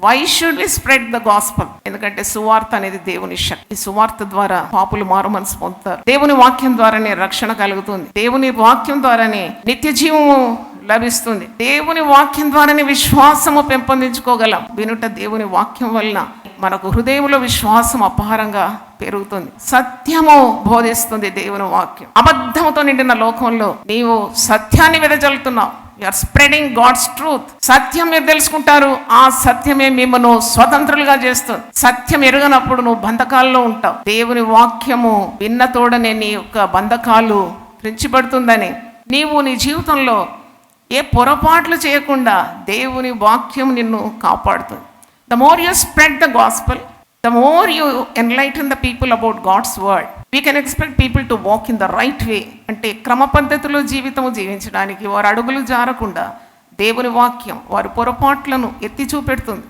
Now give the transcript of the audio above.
Why should we spread the gospel? ఎందుకంటే సువార్త అనేది దేవుని శక్తి. సువార్త ద్వారా పాపులు మారు మనసు పొందుతారు. దేవుని వాక్యం ద్వారానే రక్షణ కలుగుతుంది. దేవుని వాక్యం ద్వారానే నిత్య జీవము లభిస్తుంది. దేవుని వాక్యం ద్వారానే విశ్వాసము పెంపొందించుకోగలం. వినుట దేవుని వాక్యం వలన మనకు హృదయంలో విశ్వాసం అపారంగా పెరుగుతుంది. సత్యము బోధిస్తుంది దేవుని వాక్యం. అబద్ధముతో నిండిన లోకంలో నీవు సత్యాన్ని వెదజల్లుతున్నావు. You are spreading God's truth. సత్యం మీరు తెలుసుకుంటారు. ఆ సత్యమే మిమ్మల్ని స్వతంత్రులుగా చేస్తుంది. సత్యం ఎరుగనప్పుడు నువ్వు బంధకాల్లో ఉంటావు. దేవుని వాక్యము విన్న తోడనే నీ యొక్క బంధకాలు త్రెంచిపడుతుందని నీవు నీ జీవితంలో ఏ పొరపాట్లు చేయకుండా దేవుని వాక్యం నిన్ను కాపాడుతుంది. The more you spread the gospel, the more you enlighten the people about God's word. We can expect people to walk in the right way. అంటే క్రమ పద్ధతిలో జీవితము జీవించడానికి వారు అడుగులు జారకుండా దేవుని వాక్యం వారి పొరపాట్లను ఎత్తి చూపెడుతుంది.